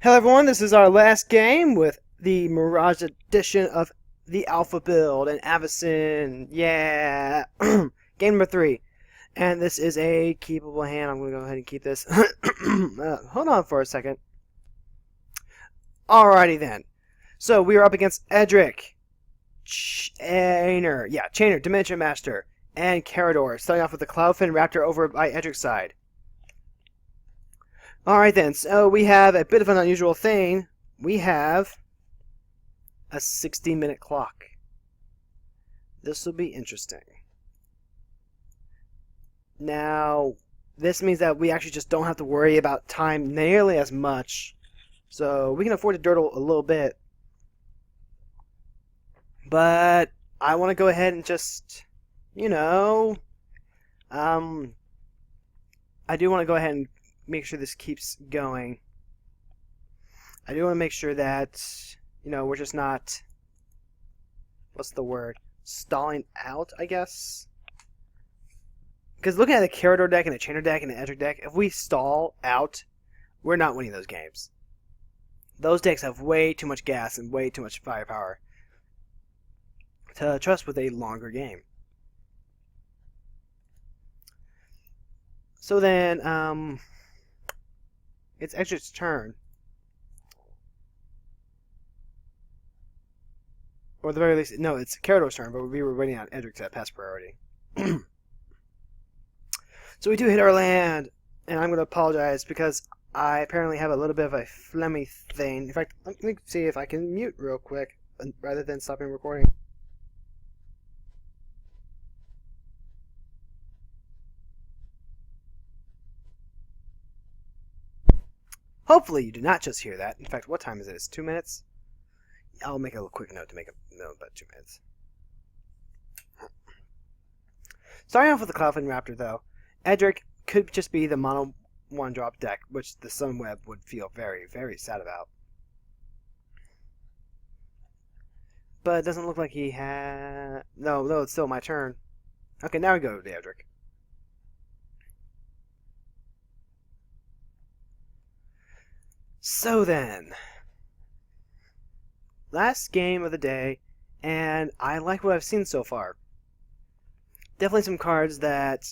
Hello everyone, this is our last game with the Mirage edition of the Alpha build and Avacyn. Yeah! Game number 3. And this is a keepable hand. I'm going to go ahead and keep this. Hold on for a second. Alrighty then. So we are up against Edric, Chainer, Dimension Master, and Carador. Starting off with the Cloudfin Raptor over by Edric's side. Alright then, so we have a bit of an unusual thing. We have a 60-minute clock. This will be interesting. Now, this means that we actually just don't have to worry about time nearly as much. So we can afford to durdle a little bit. But I want to go ahead and just, I do want to go ahead and make sure this keeps going. I do want to make sure that, we're just not, what's the word, stalling out, I guess? Because looking at the Carador deck and the Chainer deck and the Edric deck, if we stall out, we're not winning those games. Those decks have way too much gas and way too much firepower to trust with a longer game. So then, it's Edric's turn. Or at the very least, no, it's Carador's turn, but we were waiting on Edric to pass priority. So we do hit our land, and I'm going to apologize because I apparently have a little bit of a phlegmy thing. In fact, let me see if I can mute real quick rather than stopping recording. Hopefully you do not just hear that. In fact, what time is it? It's 2 minutes? I'll make a quick note to make a note about 2 minutes. Starting off with the Cloudfin Raptor, though, Edric could just be the mono 1-drop deck, which the Sunweb would feel very, very sad about. But it doesn't look like he had... No, it's still my turn. Okay, now we go to Edric. So then, last game of the day, and I like what I've seen so far. Definitely some cards that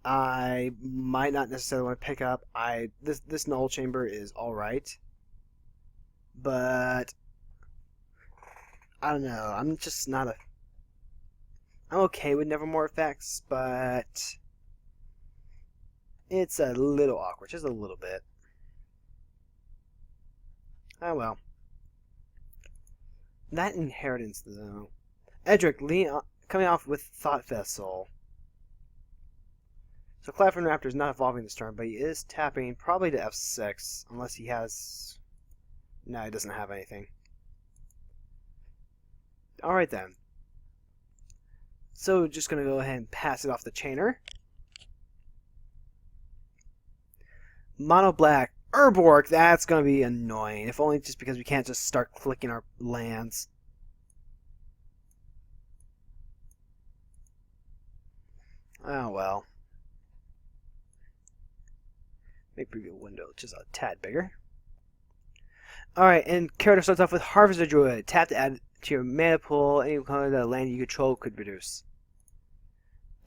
I might not necessarily want to pick up. This Null Chamber is alright, but I don't know. I'm just not a... I'm okay with Nevermore effects, but it's a little awkward, just a little bit. Oh well. That Inheritance, though. Edric, coming off with Thought Vessel. So Cloudfin Raptor is not evolving this turn, but he is tapping probably to F6, unless he has... No, he doesn't have anything. Alright then. So just going to go ahead and pass it off the Chainer. Mono Black. Urborg, that's going to be annoying. If only just because we can't just start clicking our lands. Oh well. Make preview window just a tad bigger. Alright, and Carador starts off with Harvester Druid. Tap to add to your mana pool any color that a land you control could produce.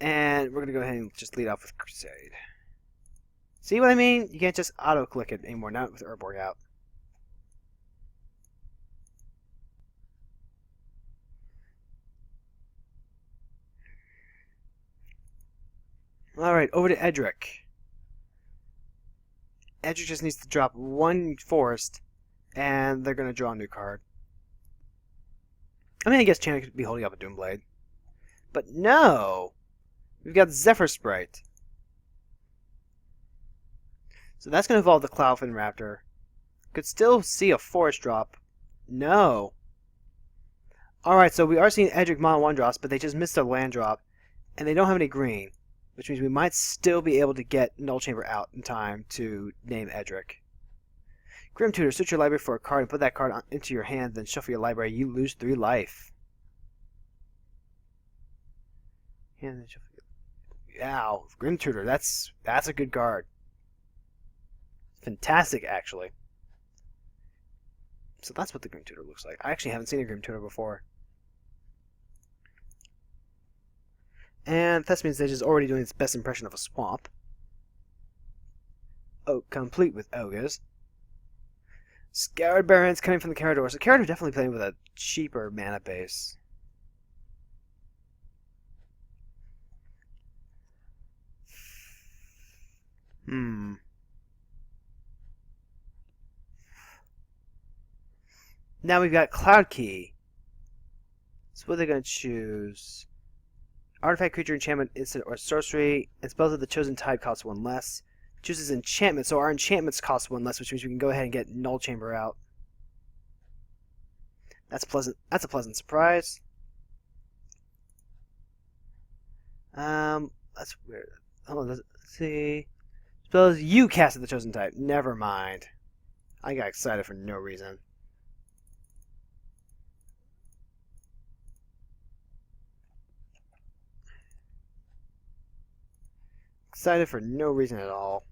And we're going to go ahead and just lead off with Crusade. See what I mean? You can't just auto-click it anymore, not with Urborg out. Alright, over to Edric. Edric just needs to drop one forest, and they're going to draw a new card. I mean, I guess Chainer could be holding up a Doomblade. But no! We've got Zephyr Sprite. So that's going to evolve the Cloudfin Raptor. Could still see a forest drop. No. Alright, so we are seeing Edric mono 1 drops, but they just missed a land drop. And they don't have any green. Which means we might still be able to get Null Chamber out in time to name Edric. Grim Tutor, search your library for a card and put that card into your hand, then shuffle your library. You lose 3 life. And then shuffle. Ow, Grim Tutor, that's a good card. Fantastic, actually. So that's what the Grim Tutor looks like. I actually haven't seen a Grim Tutor before. And Thespian Stage is already doing its best impression of a swamp. Oh, complete with ogres. Scoured Barons coming from the Carador. So Carador definitely playing with a cheaper mana base. Now we've got Cloud Key. So what are they going to choose? Artifact, creature, enchantment, instant, or sorcery. And spells of the chosen type cost 1 less. Chooses enchantment, so our enchantments cost 1 less, which means we can go ahead and get Null Chamber out. That's pleasant. That's a pleasant surprise. That's weird. Hold on, let's see. Spells you cast at the chosen type. Never mind. I got excited for no reason. Excited for no reason at all.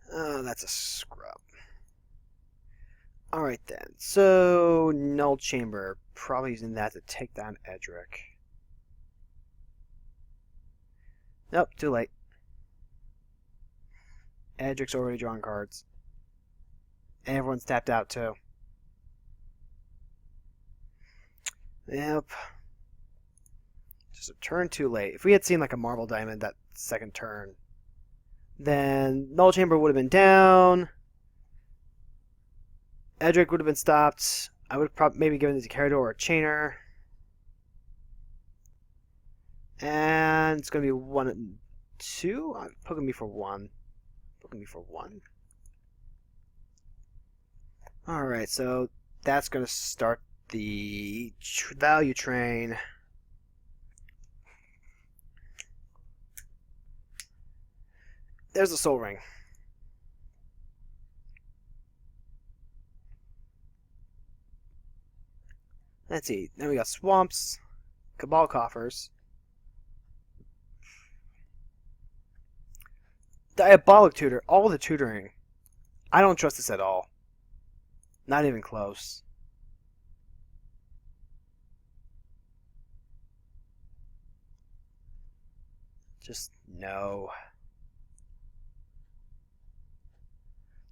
That's a scrub. Alright then. So, Null Chamber. Probably using that to take down Edric. Nope, too late. Edric's already drawn cards. And everyone's tapped out too. Yep. Just a turn too late. If we had seen like a Marvel Diamond that second turn, then Null Chamber would have been down. Edric would have been stopped. I would have maybe given it to Carador or Chainer. And it's going to be 1 and 2. I'm poking me for 1. Poking me for 1. Alright, so that's going to start the value train. There's the Soul Ring. Let's see. Then we got Swamps, Cabal Coffers, Diabolic Tutor, all the tutoring. I don't trust this at all. Not even close. Just no.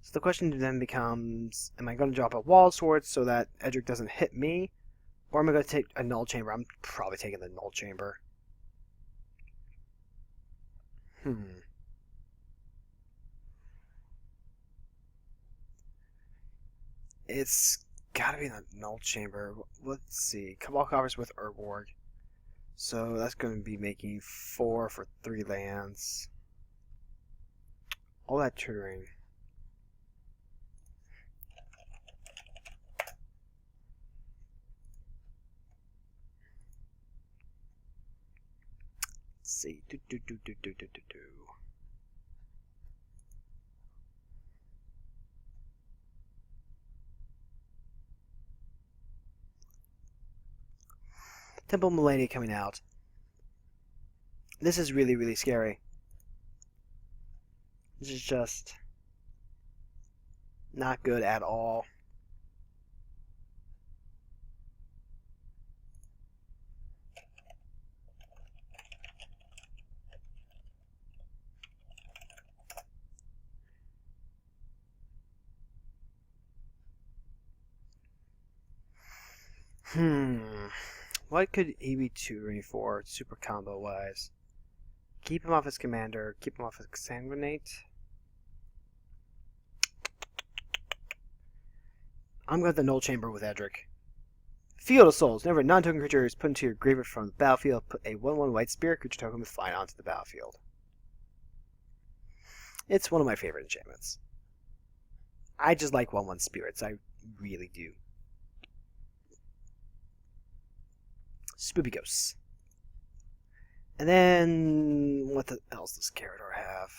So the question then becomes, am I going to drop a Wall Sword so that Edric doesn't hit me? Or am I going to take a Null Chamber? I'm probably taking the Null Chamber. It's gotta be the Null Chamber. Let's see. Cabal Coffers with Urborg. So that's going to be making 4 for 3 lands. All that tutoring. Let's see. Temple Millennia coming out. This is really, really scary. This is just not good at all. What could he be tutoring for, super combo wise? Keep him off his commander, keep him off his Sanguinate. I'm going to the Null Chamber with Edric. Field of Souls. Whenever a non-token creature is put into your graveyard from the battlefield, put a 1/1 white spirit creature token with flying onto the battlefield. It's one of my favorite enchantments. I just like 1/1 spirits. I really do. Spoopy Ghosts. And then, what the else does Carador have?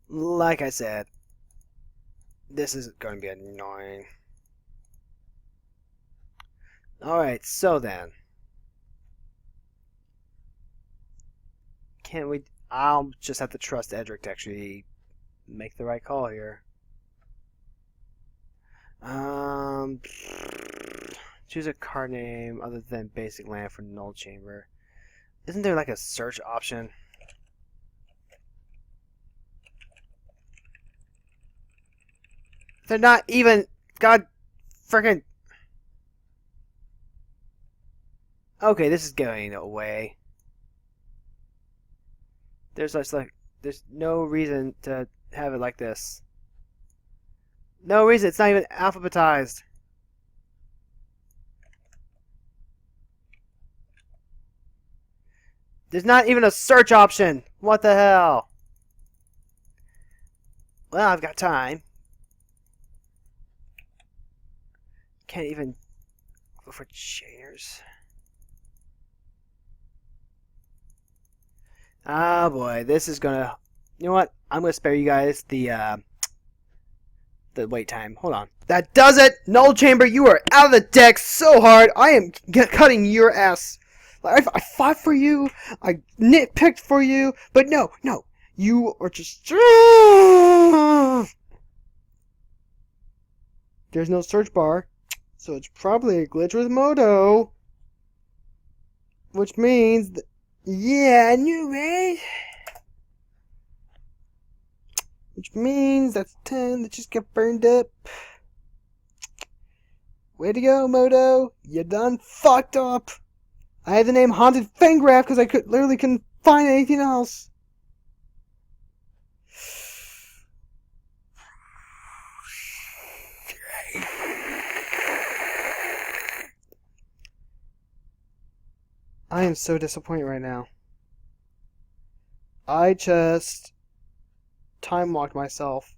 Like I said, this is going to be annoying. Alright, so then. Can we... I'll just have to trust Edric to actually make the right call here. Choose a card name other than basic land for Null Chamber. Isn't there like a search option? They're not even... God frickin'... Okay, this is going away. There's no reason to have it like this. No reason. It's not even alphabetized. There's not even a search option. What the hell? Well, I've got time. Can't even go for chairs. Ah, boy, this is gonna... You know what? I'm gonna spare you guys the wait time. Hold on. That does it! Null Chamber, you are out of the deck so hard. I am cutting your ass. I fought for you. I nitpicked for you. But no. You are just... There's no search bar. So it's probably a glitch with Moto. Which means... Yeah, I knew, right? Which means that's 10 that just got burned up. Way to go, Moto. You done fucked up. I had the name Haunted Fangraph because I literally couldn't find anything else. I am so disappointed right now. I just time locked myself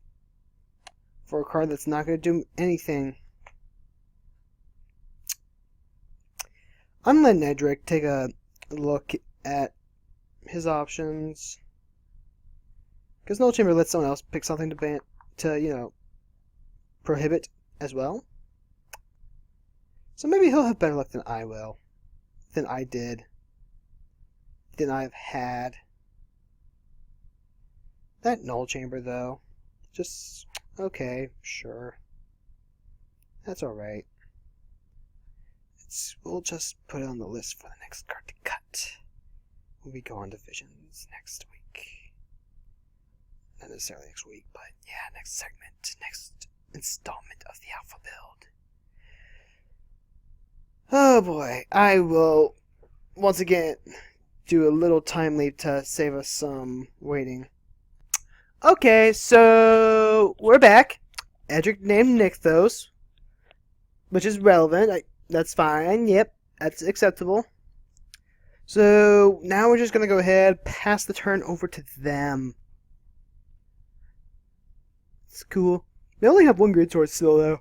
for a card that's not going to do anything. I'm letting Edric take a look at his options. Because Null Chamber lets someone else pick something to prohibit as well. So maybe he'll have better luck than I will. Than I did. Than I've had. That Null Chamber, though. Just, okay, sure. That's alright. We'll just put it on the list for the next card to cut. When we go on to Visions next week. Not necessarily next week, but yeah, next segment. Next installment of the Alpha build. Oh boy, I will once again do a little time leap to save us some waiting. Okay, so we're back. Edric named Nykthos, which is relevant. That's fine. Yep, that's acceptable. So now we're just gonna go ahead, pass the turn over to them. It's cool. They only have one great sword still, though.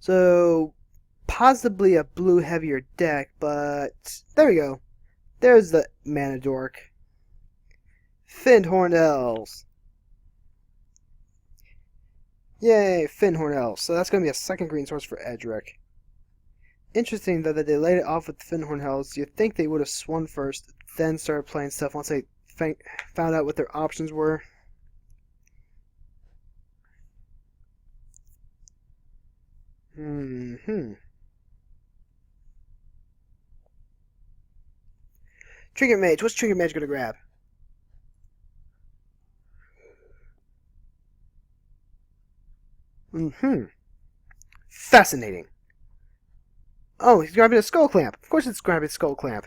So, possibly a blue heavier deck, but there we go. There's the Mana Dork. Finned Horned Elves. Yay, Finned Horned Elves. So that's going to be a second green source for Edric. Interesting, though, that they laid it off with Finned Horned Elves. You'd think they would have swung first, then started playing stuff once they found out what their options were. Trinket Mage. What's Trinket Mage going to grab? Fascinating. Oh, he's grabbing a Skull Clamp. Of course it's grabbing Skull Clamp.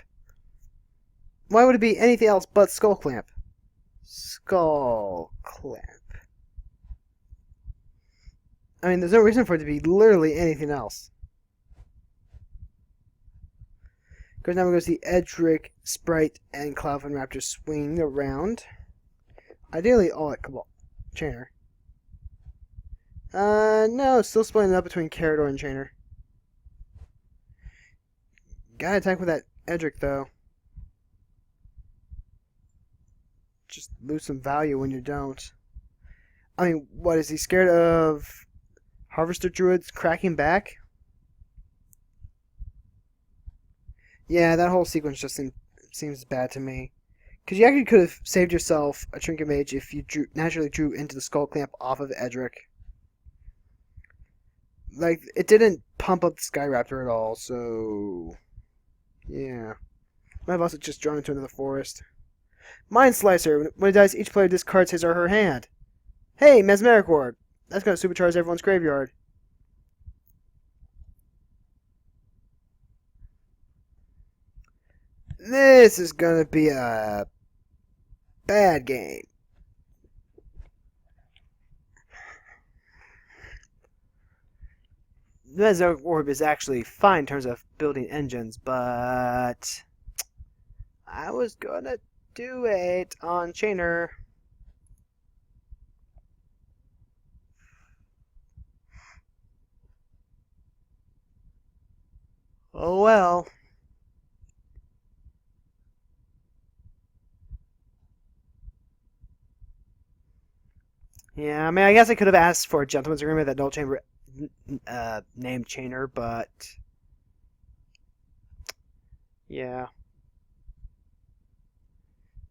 Why would it be anything else but Skull Clamp? Skull Clamp. I mean, there's no reason for it to be literally anything else. Because now we're going to see Edric, Sprite, and Cloudfin Raptor swing around. Ideally, all at Cabal. Chainer. No, still splitting up between Carador and Chainer. Gotta attack with that Edric, though. Just lose some value when you don't. I mean, what, is he scared of Harvester Druids cracking back? Yeah, that whole sequence just seems bad to me. Because you actually could have saved yourself a Trinket Mage if you naturally drew into the Skull Clamp off of Edric. Like, it didn't pump up the Sky Raptor at all, so... yeah. Might have also just drawn into another forest. Mind Slicer. When it dies, each player discards his or her hand. Hey, Mesmeric Ward. That's going to supercharge everyone's graveyard. This is going to be a bad game. The Mesmeric Orb is actually fine in terms of building engines, but I was going to do it on Chainer. Oh well. Yeah, I mean, I guess I could have asked for a gentleman's agreement that no chamber named Chainer, but yeah,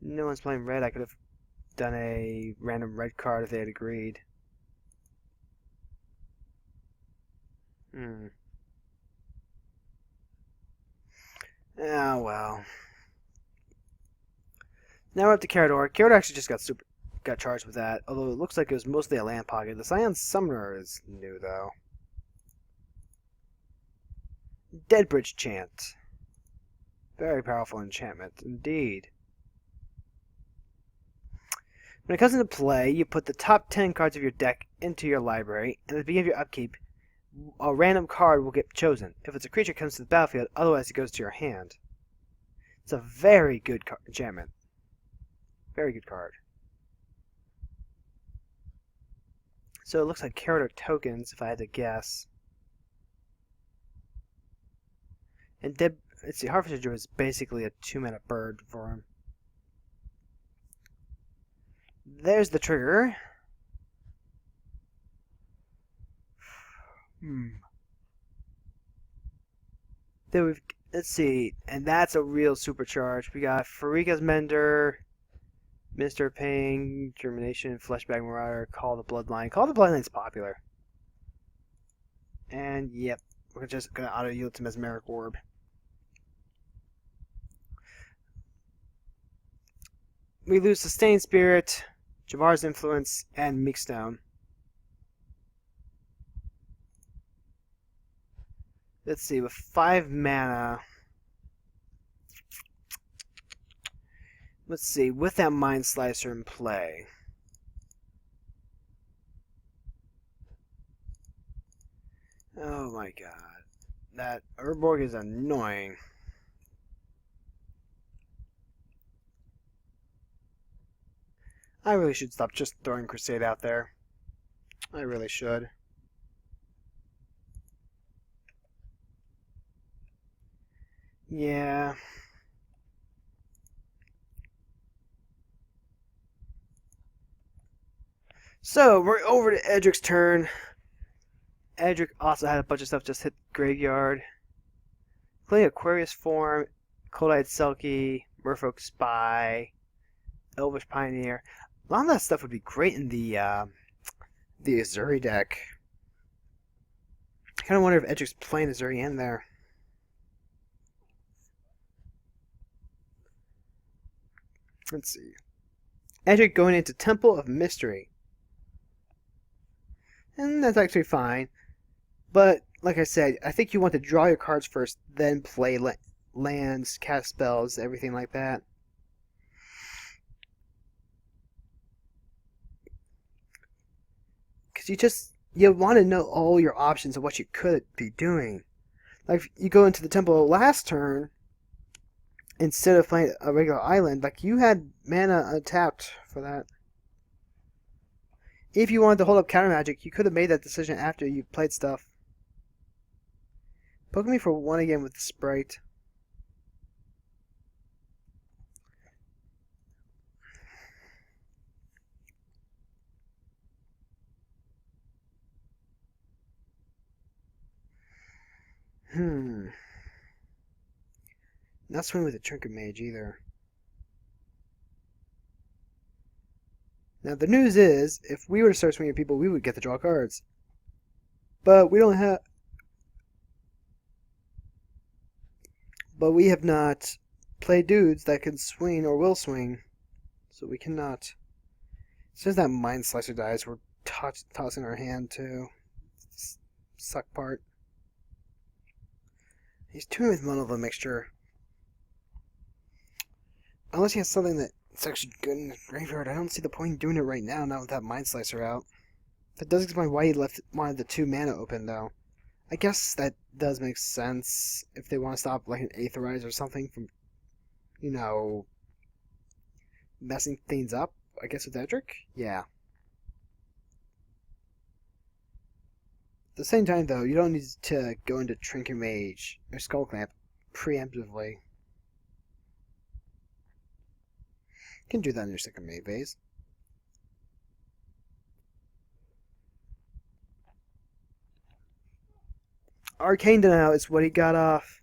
no one's playing red. I could have done a random red card if they had agreed. Hmm. Oh well. Now we're up to Carador. Carador actually just got charged with that, although it looks like it was mostly a land pocket. The Scion Summoner is new though. Deadbridge Chant. Very powerful enchantment indeed. When it comes into play, you put the top 10 cards of your deck into your library, and at the beginning of your upkeep, a random card will get chosen. If it's a creature, it comes to the battlefield, otherwise it goes to your hand. It's a very good enchantment. Very good card. So it looks like Carador tokens, if I had to guess. And let's see, Harvester Druid is basically a 2-mana bird for him. There's the trigger. Then let's see, and that's a real supercharge. We got Farika's Mender, Mr. Ping, Germination, Fleshbag Marauder, Call the Bloodline. Call the Bloodline's popular. And yep, we're just gonna auto yield to Mesmeric Orb. We lose Sustained Spirit, Jamar's Influence, and Meekstone. Let's see, with 5 mana. Let's see, with that Mind Slicer in play. Oh my god. That Urborg is annoying. I really should stop just throwing Crusade out there. I really should. Yeah. So, we're over to Edric's turn. Edric also had a bunch of stuff just hit graveyard. Including Aquarius Form, Cold-Eyed Selkie, Merfolk Spy, Elvish Pioneer. A lot of that stuff would be great in the Azuri deck. I kind of wonder if Edric's playing Azuri in there. Let's see. Edric going into Temple of Mystery. And that's actually fine. But, like I said, I think you want to draw your cards first, then play lands, cast spells, everything like that. Because you want to know all your options of what you could be doing. Like, you go into the temple last turn, instead of playing a regular island, like, you had mana untapped for that. If you wanted to hold up counter magic, you could have made that decision after you played stuff. Poke me for 1 again with the Sprite. Not swing with a Trinket Mage either. Now the news is, if we were to start swinging people, we would get to draw cards. But we don't have... But we have not played dudes that can swing or will swing. So we cannot. As soon as that Mind Slicer dies, we're tossing our hand to suck part. He's doing with Mono of a Mixture. Unless he has something that's actually good in the graveyard, I don't see the point in doing it right now, not with that Mind Slicer out. That does explain why he wanted the 2 mana open, though. I guess that does make sense if they want to stop like an Aetherize or something from, you know, messing things up, I guess, with Edric? Yeah. At the same time, though, you don't need to go into Trinket Mage or Skull Clamp preemptively. You can do that in your second main phase. Arcane Denial is what he got off.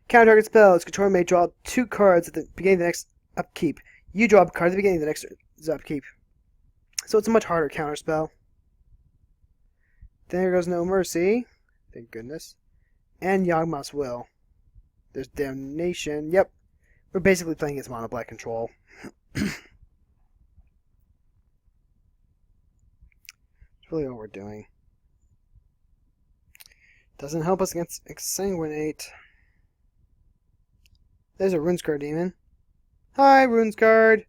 Counter target spell. Its controller may draw 2 cards at the beginning of the next upkeep. You draw a card at the beginning of the next upkeep. So it's a much harder counter spell. There goes No Mercy. Thank goodness. And Yawgmoth's Will. There's Damnation. Yep. We're basically playing against mono black control. It's really all we're doing. Doesn't help us against Exsanguinate. There's a Runescar Demon. Hi, Runescard!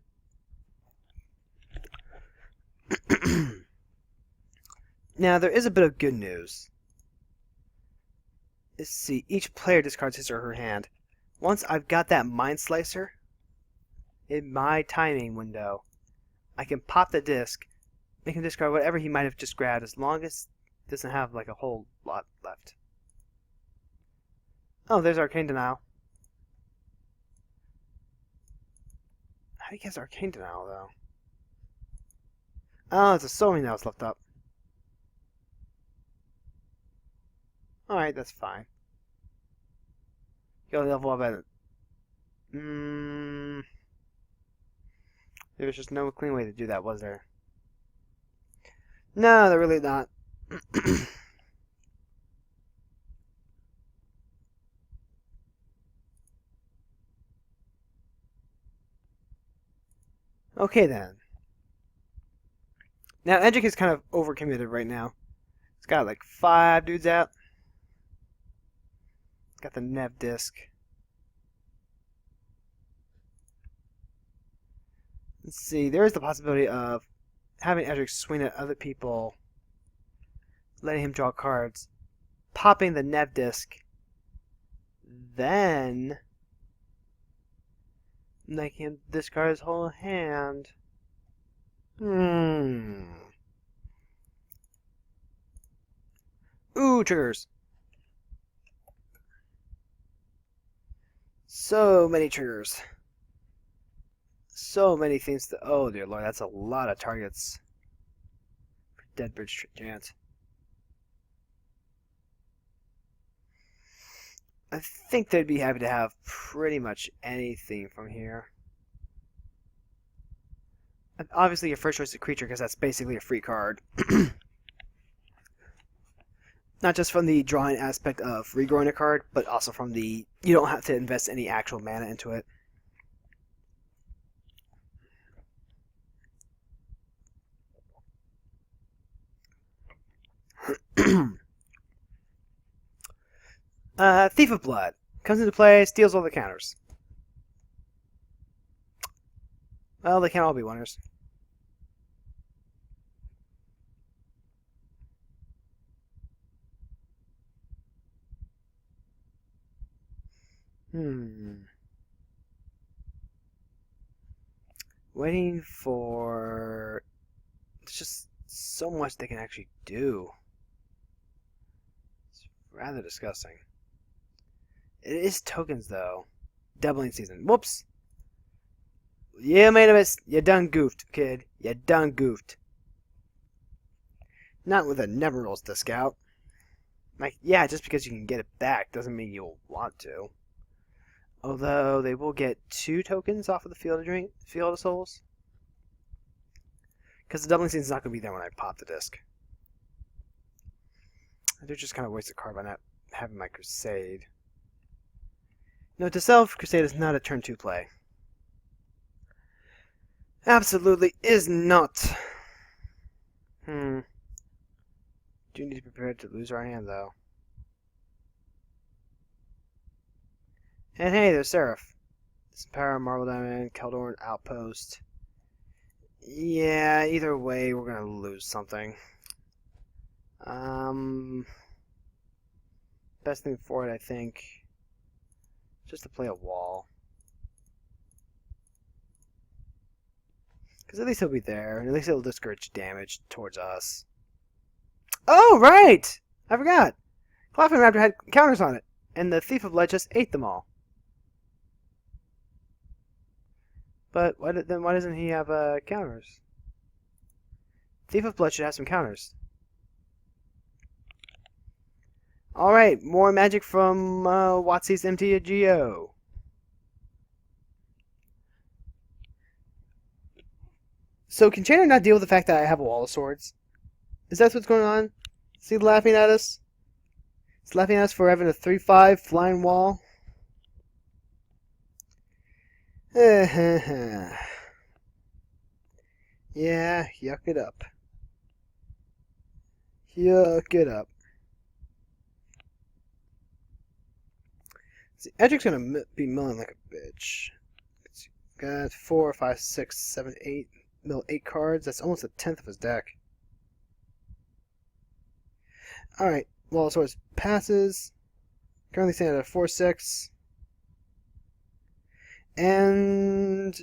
Now, there is a bit of good news. Let's see, each player discards his or her hand. Once I've got that Mind Slicer in my timing window, I can pop the disc, make him discard whatever he might have just grabbed, as long as it doesn't have like a whole lot left. Oh, there's Arcane Denial. How do you guess Arcane Denial, though? Oh, it's a sewing that was left up. Alright, that's fine. Go level up at it. There was just no clean way to do that, was there? No, they're really not. Okay, then. Now, Edric is kind of overcommitted right now. He's got like 5 dudes out. Got the Nev disc. Let's see, there is the possibility of having Edric swing at other people, letting him draw cards, popping the Nev disc, then making him discard his whole hand. Ooh, triggers. So many triggers. So many things to... Oh, dear Lord, that's a lot of targets for Deadbridge Giant. I think they'd be happy to have pretty much anything from here. And obviously, your first choice is a creature, because that's basically a free card. Not just from the drawing aspect of regrowing a card, but also from the... You don't have to invest any actual mana into it. Thief of Blood. Comes into play, steals all the counters. Well, they can't all be winners. Waiting for... There's just so much they can actually do. It's rather disgusting. It is tokens, though. Doubling season. Whoops! You made a mistake. You done goofed, kid. You done goofed. Not with a Never Rolls disc out. Like, yeah, just because you can get it back doesn't mean you'll want to. Although they will get 2 tokens off of the Field of Souls. Because the doubling scene's not going to be there when I pop the disc. I do just kind of waste a card by not having my Crusade. Note to self, Crusade is not a turn 2 play. Absolutely is not. Do need to be prepared to lose our hand, though. And hey, there's Seraph. Power, Marble Diamond, Keldorn, Outpost. Yeah, either way, we're gonna lose something. Best thing for it, I think, just to play a wall. Because at least he'll be there, and at least it'll discourage damage towards us. Oh, right! I forgot! Clapping Raptor had counters on it, and the Thief of Blood just ate them all. But then why doesn't he have counters? Thief of Blood should have some counters. Alright, more magic from WotC's MTGO. So can Chainer not deal with the fact that I have a wall of swords? Is that what's going on? Is he laughing at us? He's laughing at us for having a 3/5 flying wall? Yeah, yuck it up. Yuck it up. See, Edric's gonna be milling like a bitch. It's got 4, 5, 6, 7, 8. Mill 8 cards. That's almost a 10th of his deck. Alright, Wall of Swords passes. Currently standing at a 4/6. And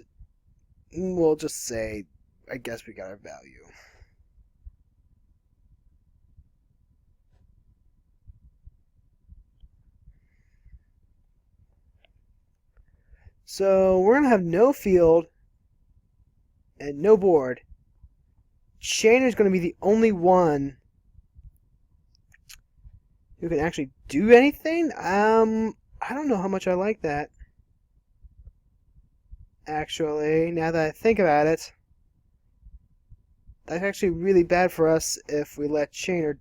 we'll just say, I guess we got our value. So we're going to have no field and no board. Chainer's going to be the only one who can actually do anything. I don't know how much I like that. Actually, now that I think about it, that's actually really bad for us if we let Chainer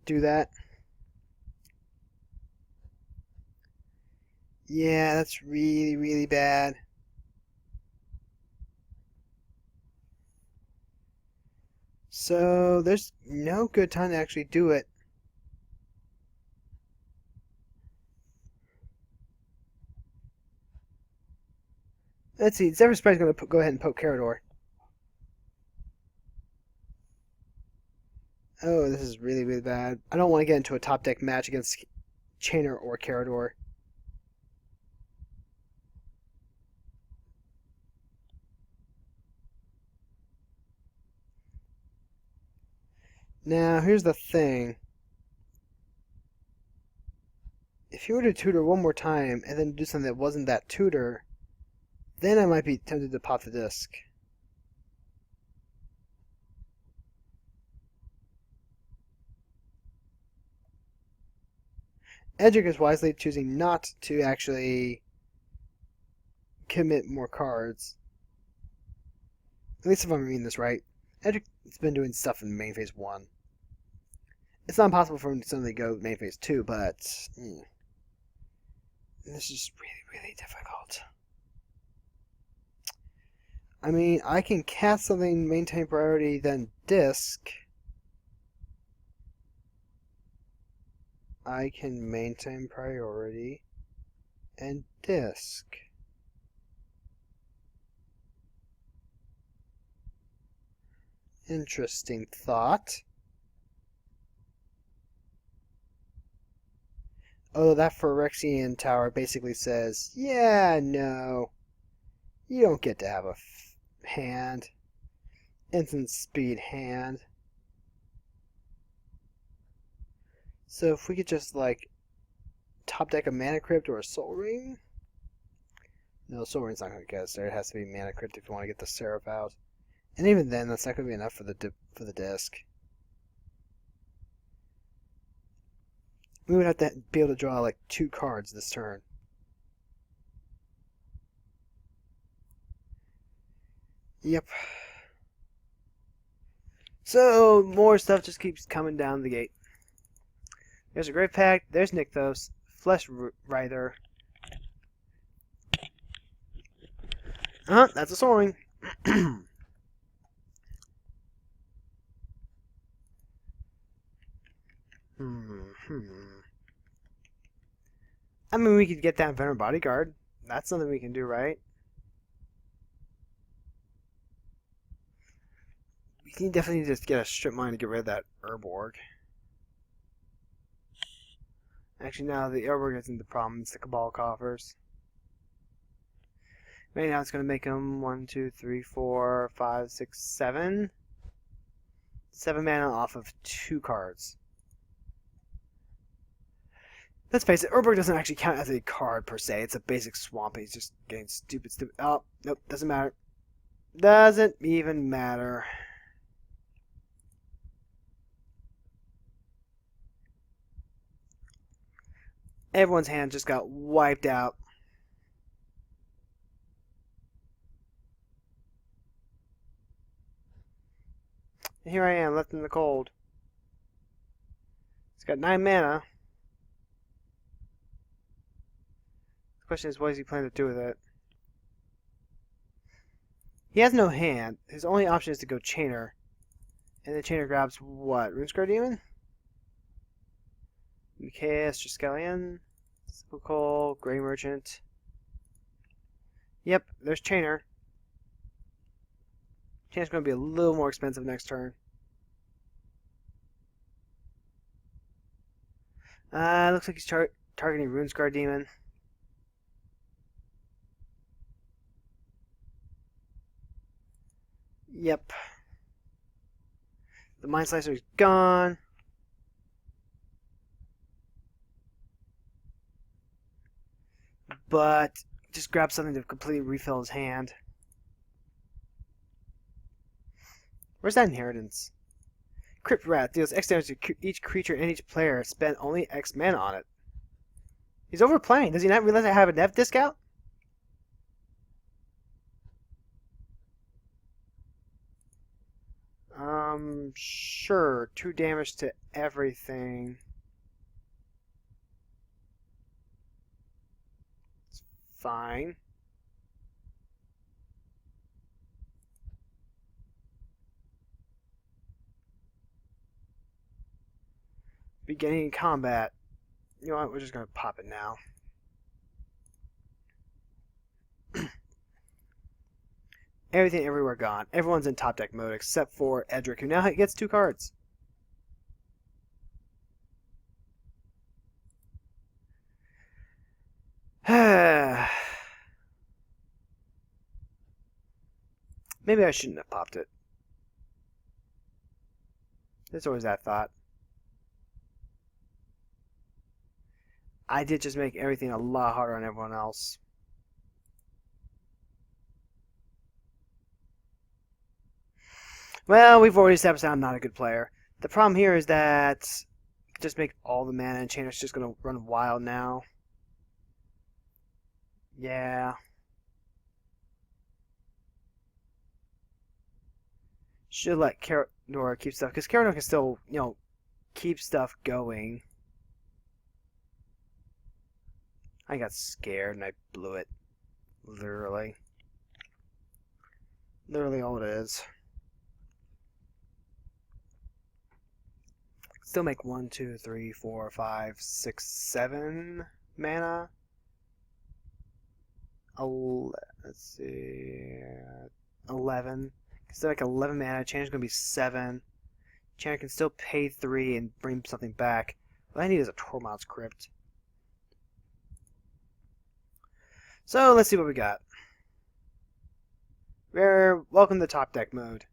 do that. Yeah, that's really, really bad. So, there's no good time to actually do it. Let's see, Zephyr Sprite's going to go ahead and poke Carador. Oh, this is really, really bad. I don't want to get into a top deck match against Chainer or Carador. Now, here's the thing. If you were to tutor one more time and then do something that wasn't that tutor, then I might be tempted to pop the disc. Edric is wisely choosing not to actually commit more cards. At least if I'm reading this right. Edric's been doing stuff in main phase 1. It's not impossible for him to suddenly go main phase 2, but this is really, really difficult. I mean, I can cast something, maintain priority, then disc. I can maintain priority and disc. Interesting thought. Although that Phyrexian tower basically says, yeah, no, you don't get to have a hand. Instant speed hand. So if we could just, like, top deck a Mana Crypt or a Soul Ring? No, Soul Ring's not going to get us there. It has to be Mana Crypt if you want to get the Seraph out. And even then, that's not going to be enough for the disc. We would have to be able to draw like 2 cards this turn. Yep. So, more stuff just keeps coming down the gate. There's a Grave Pact, there's Nykthos, Flesh Writher. That's a soaring. I mean, we could get that Venom Bodyguard. That's something we can do, right? We can definitely just get a strip mine to get rid of that Urborg. Actually, no, the Urborg isn't the problem. It's the Cabal coffers. Right now, it's going to make them 1, 2, 3, 4, 5, 6, 7. 7 mana off of 2 cards. Let's face it, Urborg doesn't actually count as a card per se. It's a basic swamp. He's just getting stupid. Oh, nope, doesn't matter. Doesn't even matter. Everyone's hand just got wiped out. And here I am, left in the cold. He's got 9 mana. The question is, what does he plan to do with it? He has no hand. His only option is to go Chainer. And the Chainer grabs what? Runescar Demon? Mikaeus, Triskelion, Sepulchral, Grey Merchant. Yep, there's Chainer. Chainer's going to be a little more expensive next turn. Looks like he's targeting Runescar Demon. Yep. The Mind Slicer is gone. But just grab something to completely refill his hand. Where's that inheritance? Crypt Rat deals X damage to each creature and each player. Spend only X mana on it. He's overplaying. Does he not realize I have a Nev disc out? Sure. 2 damage to everything. It's fine. Beginning combat. You know what? We're just going to pop it now. Everything everywhere gone. Everyone's in top deck mode except for Edric, who now gets 2 cards. Maybe I shouldn't have popped it. There's always that thought. I did just make everything a lot harder on everyone else. Well, we've already established that I'm not a good player. The problem here is that just make all the mana and Chainer's just going to run wild now. Yeah. Should let Karador keep stuff, because Karador can still, keep stuff going. I got scared and I blew it. Literally. Literally all it is. Still make 1, 2, 3, 4, 5, 6, 7 mana. Let's see. 11. Still like 11 mana. Chainer's gonna be 7. Chainer can still pay 3 and bring something back. What I need is a Tormod's Crypt. So let's see what we got. Welcome to top deck mode.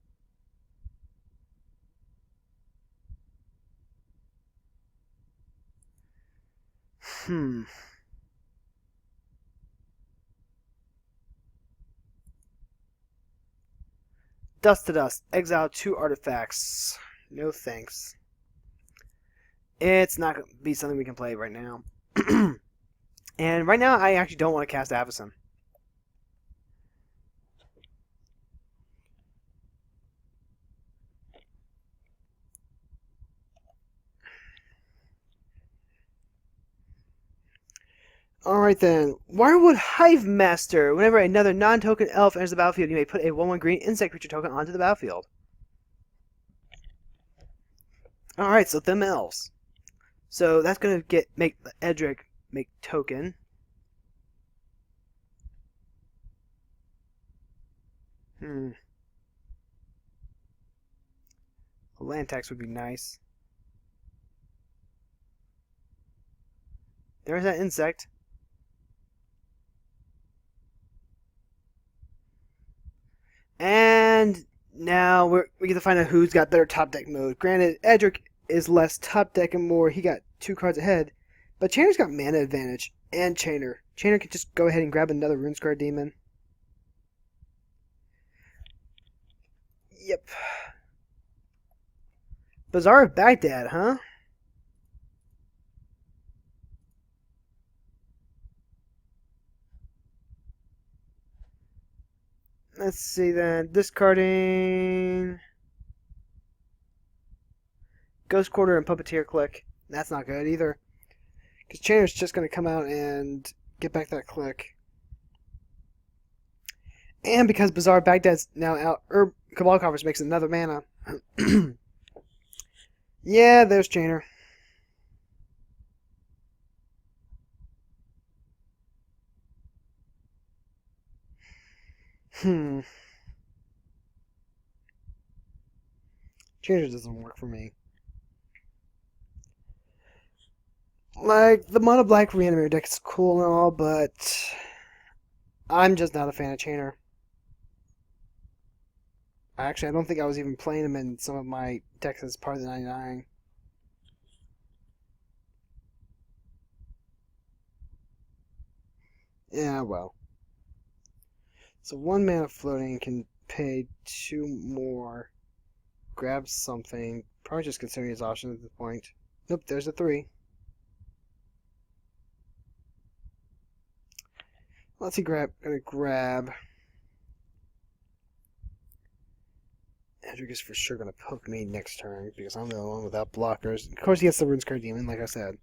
Dust to Dust. Exile 2 artifacts. No thanks. It's not going to be something we can play right now. And right now, I actually don't want to cast Avacyn. Alright then. Wirewood Hive Master. Whenever another non-token elf enters the battlefield, you may put a 1/1 green insect creature token onto the battlefield. Alright, so them elves. So that's gonna make Edric make token. A land tax would be nice. There's that insect. And now we get to find out who's got better top deck mode. Granted, Edric is less top deck and more. He got 2 cards ahead. But Chainer's got mana advantage. And Chainer. Chainer can just go ahead and grab another RuneScar Demon. Yep. Bazaar of Baghdad, huh? Let's see then. Discarding Ghost Quarter and Puppeteer Click. That's not good either. Because Chainer's just going to come out and get back that click. And because Bazaar Baghdad's now out, Cabal Coffers makes another mana. Yeah, there's Chainer. Chainer doesn't work for me. Like, the Mono Black Reanimator deck is cool and all, but I'm just not a fan of Chainer. Actually, I don't think I was even playing him in some of my decks as part of the 99. Yeah, well. So 1 mana floating can pay 2 more. Grab something. Probably just considering his options at this point. Nope, there's a 3. Let's see, gonna grab. Edric is for sure gonna poke me next turn because I'm the only one without blockers. Of course, he gets the RuneScar Demon, like I said.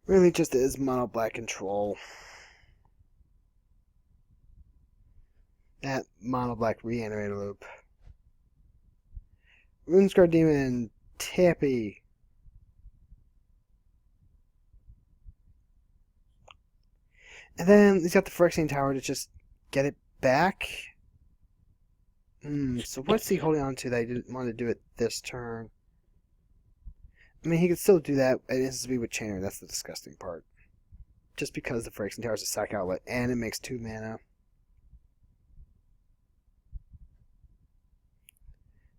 Really, just is mono black control. That mono black reanimator loop. RuneScar Demon, Tappy. And then he's got the Phyrexian Tower to just get it back. So what's he holding on to that he didn't want to do it this turn? I mean, he could still do that at instantly with Chainer. That's the disgusting part. Just because the Phyrexian Tower is a sack outlet and it makes 2 mana.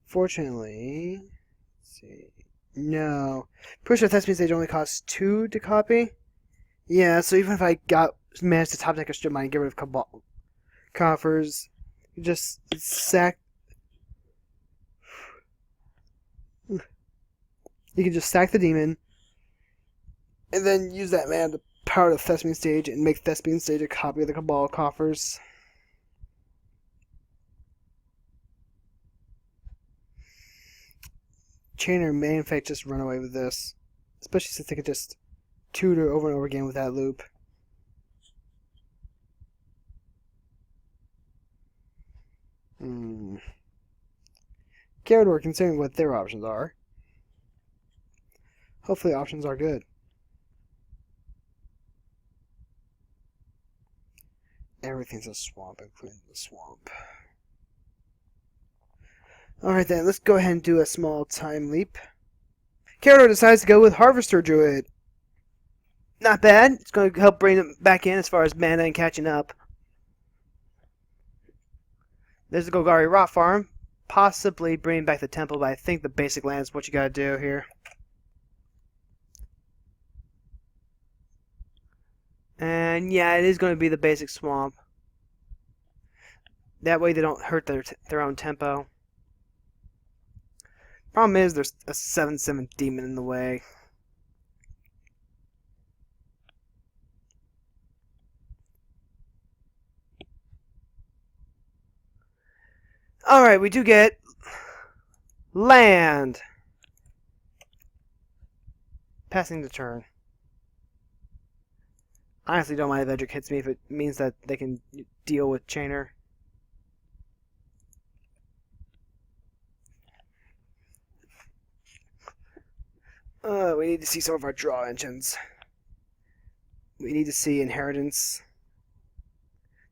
Fortunately, let's see. No. Push or Thespian Stage only costs 2 to copy. Yeah, so even if I managed to top deck a strip mine and get rid of Cabal Coffers, you just sack. You can just sack the demon, and then use that mana to power the Thespian Stage and make Thespian Stage a copy of the Cabal Coffers. Chainer may in fact just run away with this, especially since they could just tutor over and over again with that loop. Gyarados, considering what their options are. Hopefully options are good. Everything's a swamp, including the swamp. Alright then, let's go ahead and do a small time leap. Gyarados decides to go with Harvester Druid. Not bad. It's going to help bring them back in as far as mana and catching up. There's the Golgari Rot Farm. Possibly bringing back the temple, but I think the basic land is what you gotta do here. And yeah, it is going to be the basic swamp. That way they don't hurt their own tempo. Problem is, there's a 7/7 demon in the way. Alright, we do get land. Passing the turn. Honestly, don't mind if Edric hits me if it means that they can deal with Chainer. We need to see some of our draw engines. We need to see inheritance.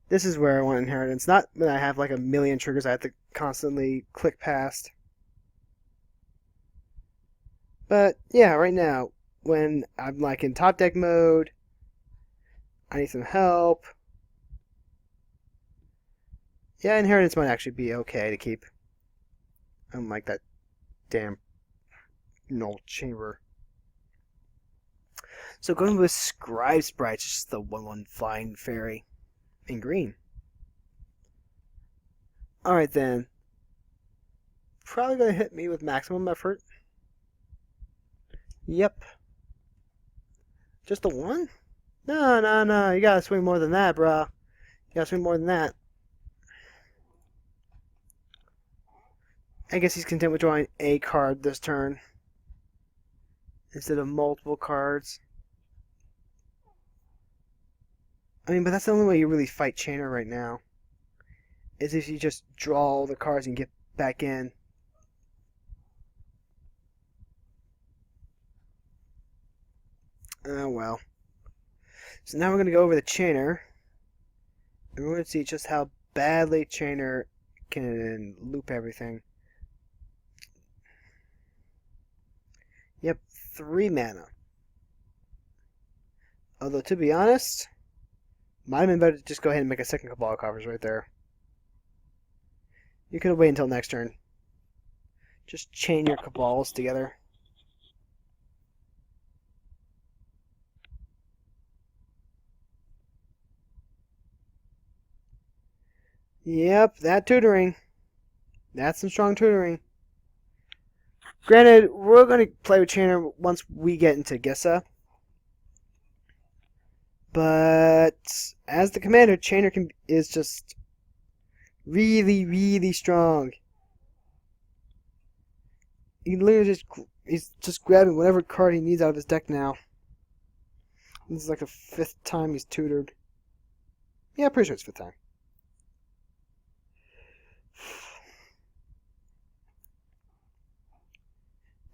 This is where I want inheritance. Not when I have like a million triggers I have to constantly click past. But yeah, right now, when I'm like in top deck mode, I need some help. Yeah, inheritance might actually be okay to keep. Unlike that damn null chamber. So going with Scribe Sprites, just the 1/1 flying fairy in green. Alright then. Probably gonna hit me with maximum effort. Yep. Just a 1? No. You gotta swing more than that, bruh. You gotta swing more than that. I guess he's content with drawing a card this turn instead of multiple cards. I mean, but that's the only way you really fight Chainer right now. Is if you just draw all the cards and get back in. Oh well. So now we're going to go over the Chainer. And we're going to see just how badly Chainer can loop everything. Yep, 3 mana. Although, to be honest, might have been better to just go ahead and make a second Cabal Coffers right there. You could have waited until next turn. Just chain your Cabals together. Yep, that tutoring. That's some strong tutoring. Granted, we're going to play with Chainer once we get into Gissa. But as the commander, Chainer is just really strong. He can literally he's just grabbing whatever card he needs out of his deck now. This is like the 5th time he's tutored. Yeah, pretty sure it's 5th time.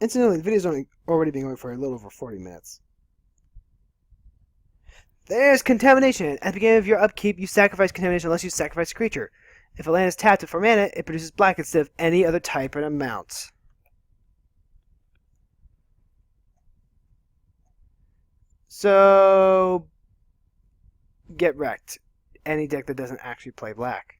Incidentally, the video's already been going for a little over 40 minutes. There's Contamination. At the beginning of your upkeep, you sacrifice Contamination unless you sacrifice a creature. If a land is tapped for mana, it produces black instead of any other type and amount. So, get wrecked. Any deck that doesn't actually play black.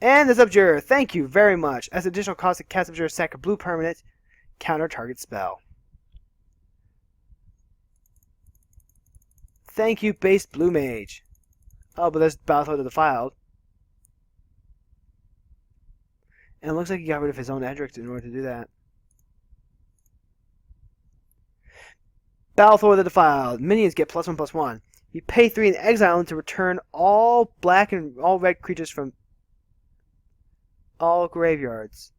And the Subjure, thank you very much. As additional cost to cast Subjure, sack a blue permanent, counter target spell. Thank you, base blue mage. Oh, but there's Balthor the Defiled. And it looks like he got rid of his own Edric in order to do that. Balthor the Defiled. Minions get +1/+1. You pay 3 and exile them to return all black and all red creatures from all graveyards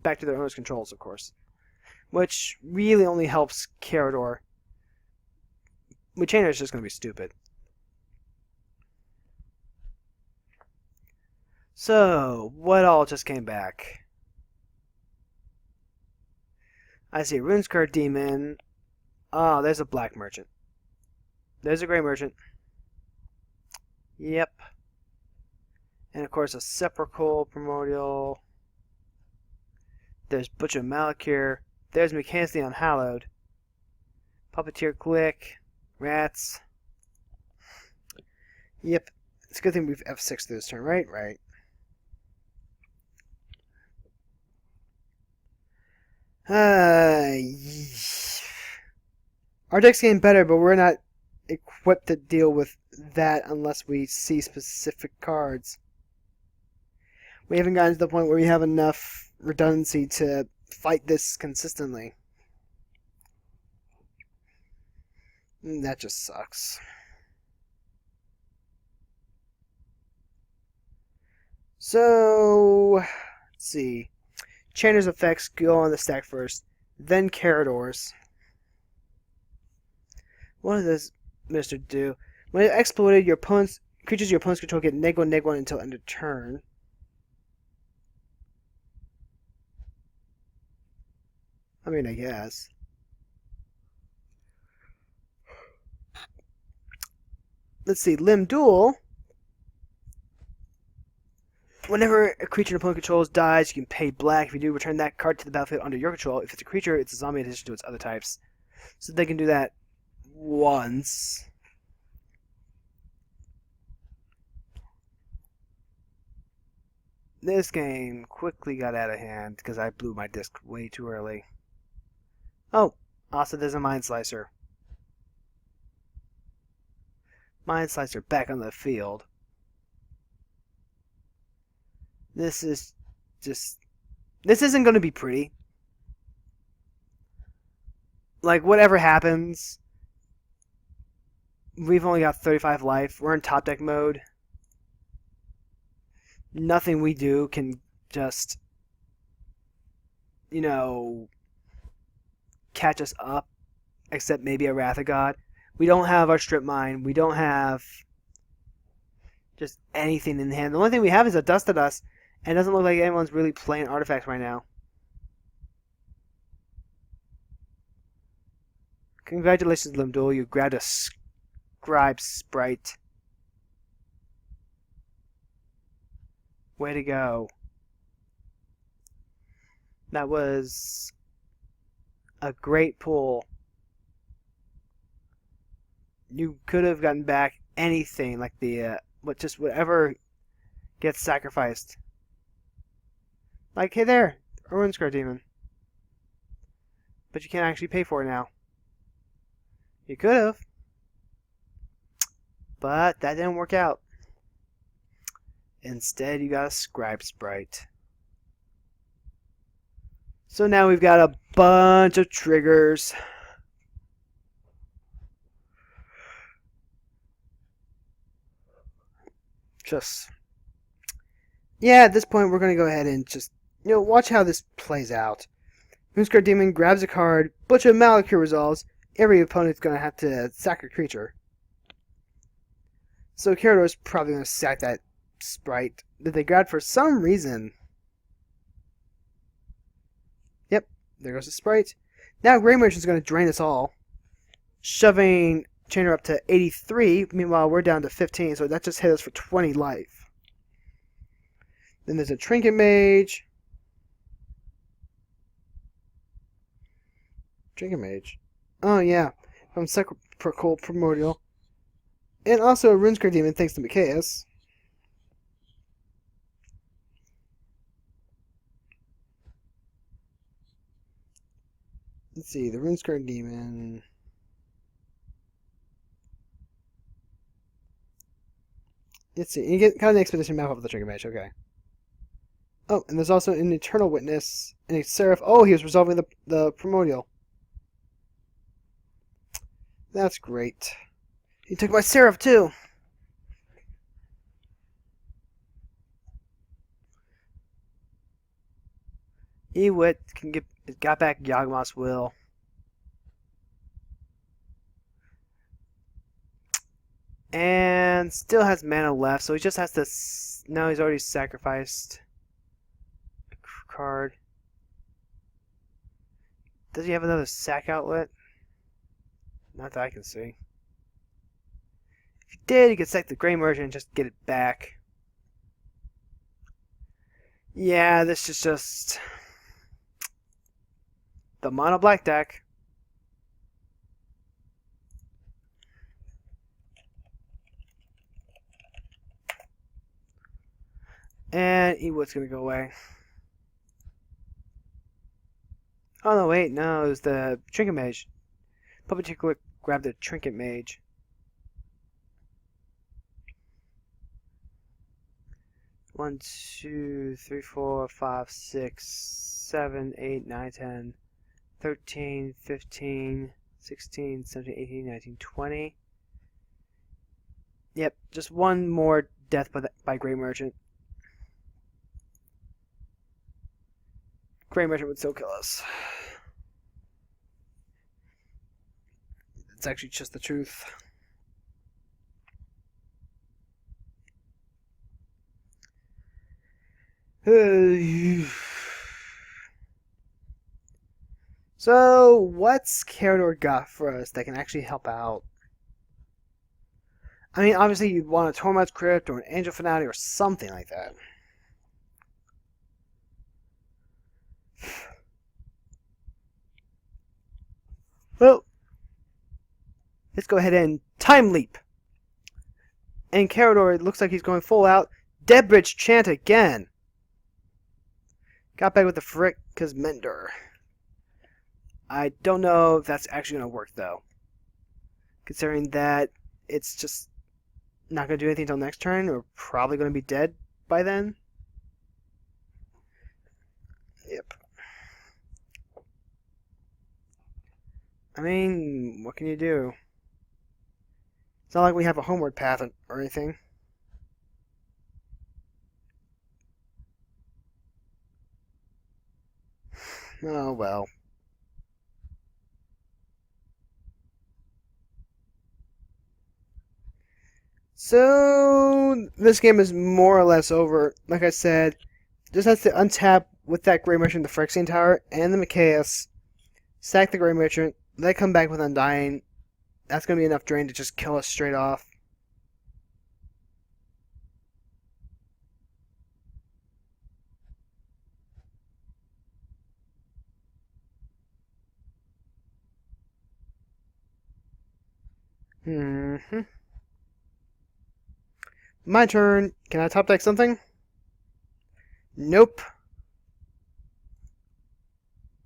back to their owner's controls, of course. Which really only helps Carador. With Chainer, it's just going to be stupid. So, what all just came back? I see a Runescar Demon. Oh, there's a black merchant. There's a gray merchant. Yep. And of course a Sepulchral Primordial. There's Butcher Malakir. There's Mechanically Unhallowed. Puppeteer Glick. Rats. Yep. It's a good thing we've F6 this turn, right? Right. Our deck's getting better, but we're not equipped to deal with that unless we see specific cards. We haven't gotten to the point where we have enough redundancy to fight this consistently. That just sucks. So, let's see. Channer's effects go on the stack first, then Corridors. What does this minister do? When it exploited, creatures your opponents control get -1/-1 until end of turn. I mean, I guess. Let's see. Limb Duel. Whenever a creature an opponent controls dies, you can pay black. If you do, return that card to the battlefield under your control. If it's a creature, it's a zombie in addition to its other types. So they can do that once. This game quickly got out of hand because I blew my disc way too early. Oh, also there's a Mind Slicer. Mind Slicer back on the field. This isn't going to be pretty. Like, whatever happens, we've only got 35 life. We're in top deck mode. Nothing we do can just, catch us up, except maybe a Wrath of God. We don't have our Strip Mine. We don't have just anything in hand. The only thing we have is a Dust to Dust, and it doesn't look like anyone's really playing artifacts right now. Congratulations, Limb Duel. You grabbed a Scribe Sprite. Way to go. That was a great pull. You could have gotten back anything, like whatever gets sacrificed. Like, hey there, a Runescar Demon. But you can't actually pay for it now. You could have. But that didn't work out. Instead, you got a Scribe Sprite. So now we've got a bunch of triggers. Yeah, at this point, we're going to go ahead and just, watch how this plays out. Runescar Demon grabs a card, Butcher of Malakir resolves, every opponent's going to have to sack a creature. So Corridor's probably going to sack that Sprite that they grabbed for some reason. Yep, there goes the Sprite. Now Grey Merchant's going to drain us all, shoving Chainer up to 83. Meanwhile, we're down to 15, so that just hit us for 20 life. Then there's a Trinket Mage. Trinket Mage. Oh, yeah. From Sepulchral Primordial. And also a Runescar Demon thanks to Mikaeus. Let's see, the Runescar Demon. Let's see, you get kind of an expedition map of the Trinket Mage, okay. Oh, and there's also an Eternal Witness and a Seraph. Oh, he was resolving the Primordial. That's great. He took my Seraph too. Ewit got back Yawgmoth's Will. And still has mana left, so he just has to. No, he's already sacrificed a card. Does he have another sack outlet? Not that I can see. If he did, he could sack the Grey Merchant and just get it back. Yeah, this is just the mono black deck. And Ewit's gonna go away. Oh no, wait, no, it was the Trinket Mage. Puppeteer Quick grabbed the Trinket Mage. 1, 2, 3, 4, 5, 6, 7, 8, 9, 10, 13, 15, 16, 17, 18, 19, 20. Yep, just one more death by Grey Merchant. Grey Merchant would still kill us. It's actually just the truth. So, what's Carador got for us that can actually help out? I mean, obviously you'd want a Tormod's Crypt or an Angel Finale or something like that. Well, let's go ahead and Time Leap. And Carador, it looks like he's going full out. Deadbridge Chant again. Got back with the Frick Commander. I don't know if that's actually going to work, though. Considering that it's just not going to do anything until next turn. We're probably going to be dead by then. Yep. I mean, what can you do? It's not like we have a homeward path or anything. Oh, well. So, this game is more or less over. Like I said, just has to untap with that Grey Merchant, the Phyrexian Tower, and the Machias. Sack the Grey Merchant. They come back with Undying. That's going to be enough drain to just kill us straight off. My turn. Can I top deck something? Nope.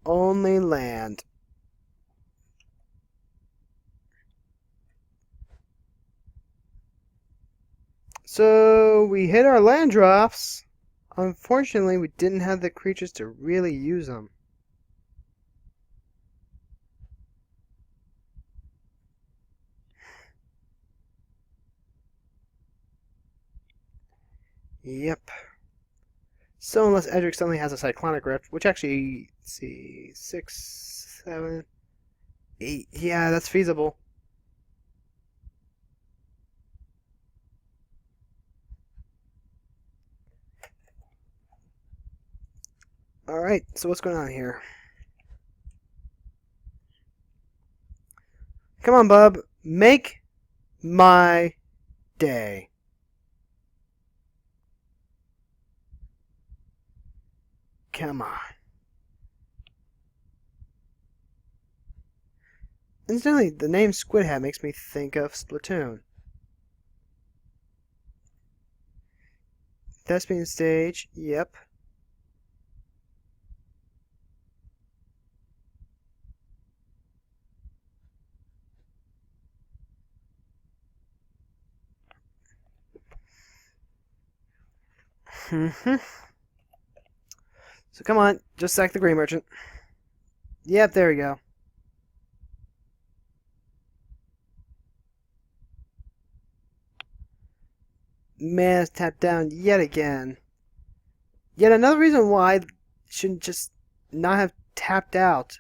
Only land. So we hit our land drops. Unfortunately, we didn't have the creatures to really use them. Yep. So unless Edric suddenly has a Cyclonic Rift, which actually, let's see, 6, 7, 8. Yeah, that's feasible. Alright, so what's going on here? Come on, bub. Make my day. Come on. Incidentally, the name Squid Hat makes me think of Splatoon. Thespian stage, yep. So come on, just sack the Grey Merchant. Yep, there we go. Man is tapped down yet again. Yet another reason why I shouldn't just not have tapped out.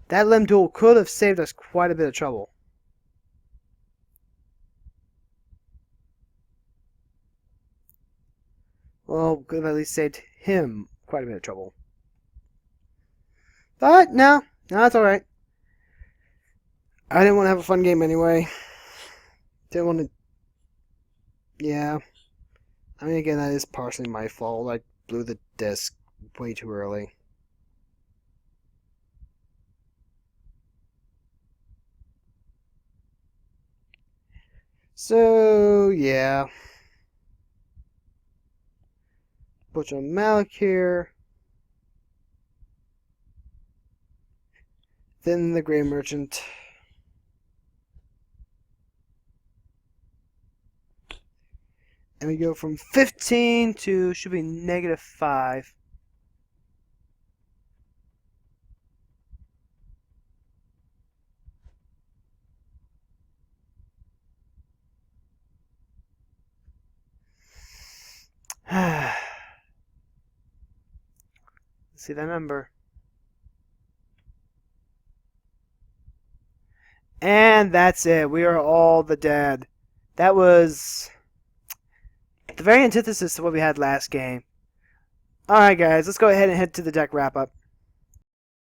That Lem Duel could have saved us quite a bit of trouble. Well, could have at least saved him quite a bit of trouble. But no, that's alright. I didn't want to have a fun game anyway. Didn't want to. Yeah. I mean, again, that is partially my fault. I blew the disc way too early. So, yeah. Butcher Malik here. Then the Grey Merchant. And we go from 15 to, should be -5. See that number. And that's it. We are all the dead. That was the very antithesis to what we had last game. Alright guys, let's go ahead and head to the deck wrap-up.